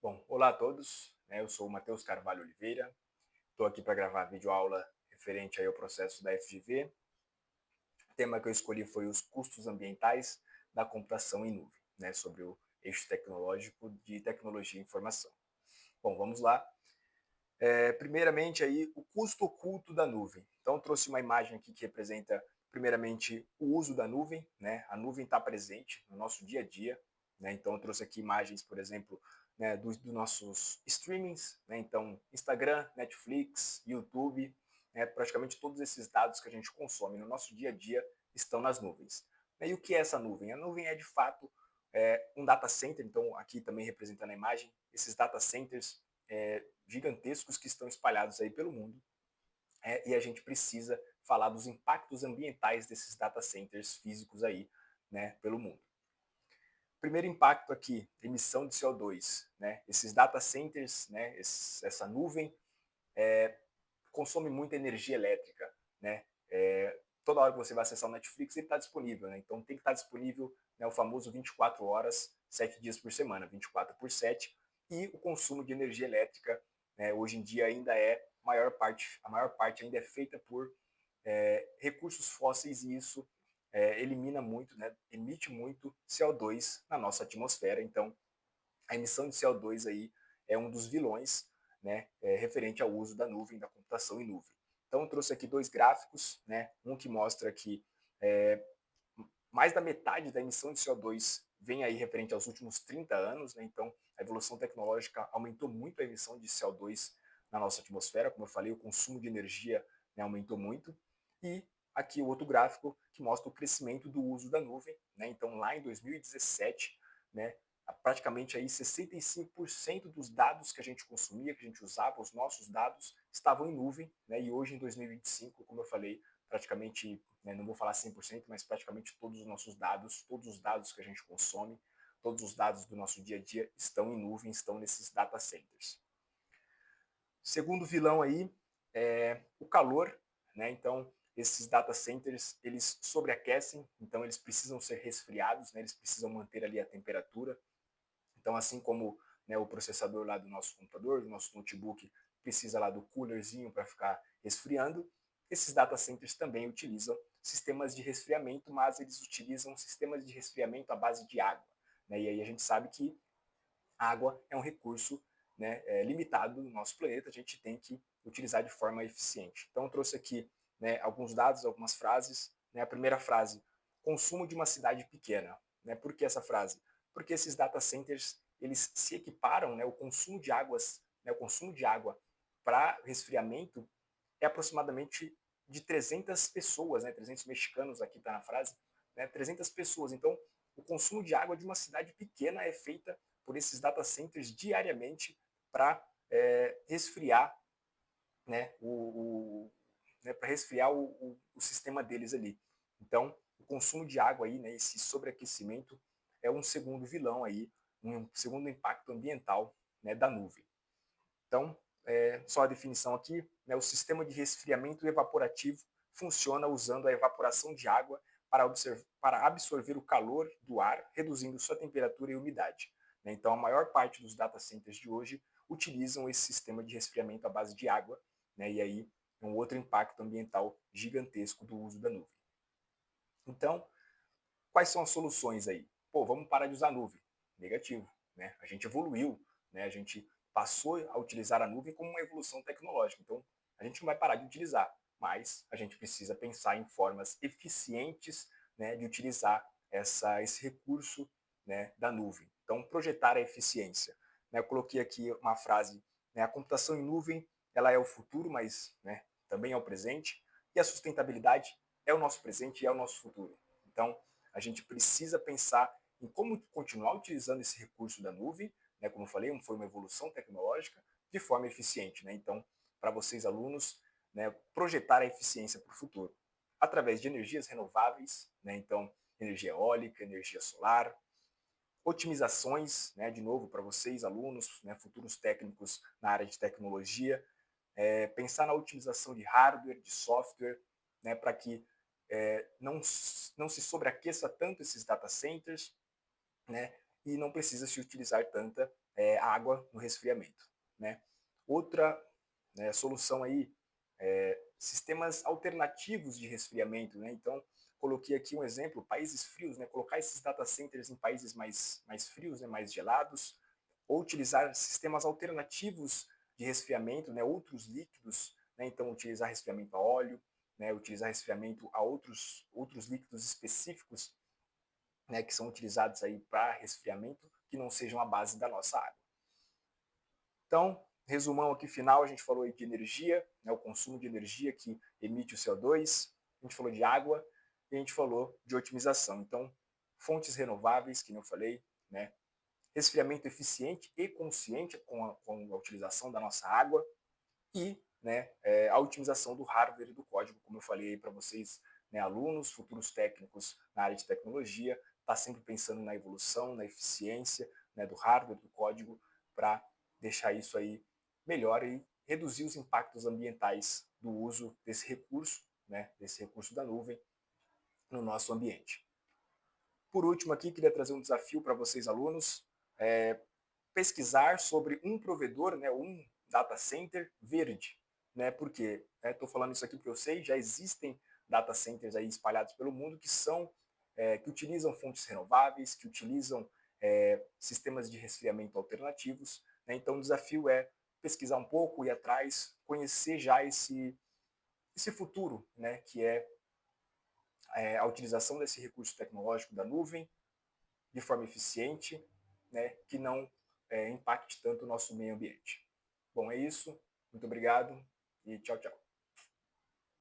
Bom, olá a todos, eu sou o Matheus Carvalho Oliveira, estou aqui para gravar a videoaula referente aí ao processo da FGV. O tema que eu escolhi foi os custos ambientais da computação em nuvem, sobre o eixo tecnológico de tecnologia e informação. Bom, vamos lá. Primeiramente aí o custo oculto da nuvem. Então eu trouxe uma imagem aqui que representa primeiramente o uso da nuvem, A nuvem está presente no nosso dia a dia, Então eu trouxe aqui imagens, por exemplo, dos nossos streamings, Então Instagram, Netflix, YouTube, praticamente todos esses dados que a gente consome no nosso dia a dia estão nas nuvens. E o que é essa nuvem? A nuvem é de fato um data center, então aqui também representando a imagem, esses data centers gigantescos que estão espalhados aí pelo mundo, e a gente precisa falar dos impactos ambientais desses data centers físicos aí, pelo mundo. Primeiro impacto aqui, emissão de CO2, Esses data centers, essa nuvem consome muita energia elétrica, toda hora que você vai acessar o Netflix ele está disponível, Então tem que estar disponível, o famoso 24 horas, 7 dias por semana, 24 por 7, e o consumo de energia elétrica, hoje em dia ainda a maior parte ainda é feita por recursos fósseis e isso elimina muito, emite muito CO2 na nossa atmosfera. Então, a emissão de CO2 aí é um dos vilões, referente ao uso da nuvem, da computação em nuvem. Então, eu trouxe aqui dois gráficos, um que mostra que mais da metade da emissão de CO2 vem aí referente aos últimos 30 anos, Então, a evolução tecnológica aumentou muito a emissão de CO2 na nossa atmosfera, como eu falei, o consumo de energia aumentou muito. E aqui o outro gráfico que mostra o crescimento do uso da nuvem, Então, lá em 2017, praticamente aí 65% dos dados que a gente consumia, que a gente usava, os nossos dados, estavam em nuvem, E hoje, em 2025, como eu falei, praticamente, não vou falar 100%, mas praticamente todos os nossos dados, todos os dados que a gente consome, todos os dados do nosso dia a dia estão em nuvem, estão nesses data centers. Segundo vilão aí é o calor, Então, esses data centers, eles sobreaquecem, então eles precisam ser resfriados, Eles precisam manter ali a temperatura. Então, assim como o processador lá do nosso computador, do nosso notebook, precisa lá do coolerzinho para ficar resfriando, esses data centers também utilizam sistemas de resfriamento, mas eles utilizam sistemas de resfriamento à base de água. E aí a gente sabe que a água é um recurso limitado no nosso planeta, a gente tem que utilizar de forma eficiente. Então, eu trouxe aqui alguns dados, algumas frases. A primeira frase, consumo de uma cidade pequena. Por que essa frase? Porque esses data centers eles se equiparam, o consumo de águas, o consumo de água para resfriamento é aproximadamente de 300 pessoas, 300 mexicanos aqui está na frase, 300 pessoas. Então, o consumo de água de uma cidade pequena é feita por esses data centers diariamente para resfriar, para resfriar o sistema deles ali. Então, o consumo de água aí, esse sobreaquecimento é um segundo vilão aí, um segundo impacto ambiental, da nuvem. Então, só a definição aqui, o sistema de resfriamento evaporativo funciona usando a evaporação de água para absorver o calor do ar, reduzindo sua temperatura e umidade. Então, a maior parte dos data centers de hoje utilizam esse sistema de resfriamento à base de água, e aí é um outro impacto ambiental gigantesco do uso da nuvem. Então, quais são as soluções aí? Pô, vamos parar de usar a nuvem. Negativo. A gente evoluiu, a gente passou a utilizar a nuvem como uma evolução tecnológica. Então, a gente não vai parar de utilizar, mas a gente precisa pensar em formas eficientes de utilizar esse recurso da nuvem. Então, projetar a eficiência. Eu coloquei aqui uma frase, a computação em nuvem ela é o futuro, mas também é o presente, e a sustentabilidade é o nosso presente e é o nosso futuro. Então, a gente precisa pensar em como continuar utilizando esse recurso da nuvem, como eu falei, foi uma evolução tecnológica, de forma eficiente. Então, para vocês alunos, projetar a eficiência para o futuro, através de energias renováveis, então, energia eólica, energia solar, otimizações, de novo, para vocês alunos, futuros técnicos na área de tecnologia, pensar na otimização de hardware, de software, para que não se sobreaqueça tanto esses data centers, e não precisa se utilizar tanta água no resfriamento, né? Outra, né, solução aí, sistemas alternativos de resfriamento, né? Então, coloquei aqui um exemplo, países frios, né? Colocar esses data centers em países mais frios, né? Mais gelados, ou utilizar sistemas alternativos de resfriamento, né? Outros líquidos, né? Então, utilizar resfriamento a óleo, né? Utilizar resfriamento a outros líquidos específicos, né? Que são utilizados aí para resfriamento, que não sejam a base da nossa água. Então, resumão aqui final, a gente falou de energia, né, o consumo de energia que emite o CO2, a gente falou de água e a gente falou de otimização. Então, fontes renováveis, que eu falei, né, resfriamento eficiente e consciente com a utilização da nossa água e, né, a otimização do hardware e do código, como eu falei para vocês, né, alunos, futuros técnicos na área de tecnologia, tá sempre pensando na evolução, na eficiência, né, do hardware, do código, para deixar isso aí melhor e reduzir os impactos ambientais do uso desse recurso, né, desse recurso da nuvem no nosso ambiente. Por último aqui, queria trazer um desafio para vocês, alunos, pesquisar sobre um provedor, né, um data center verde, né? Porque estou falando isso aqui porque eu sei, já existem data centers aí espalhados pelo mundo que são que utilizam fontes renováveis, que utilizam sistemas de resfriamento alternativos, né? Então o desafio é pesquisar um pouco, ir atrás, conhecer já esse futuro, né? Que é a utilização desse recurso tecnológico da nuvem de forma eficiente, né, que não impacte tanto o nosso meio ambiente. Bom, é isso. Muito obrigado e tchau, tchau.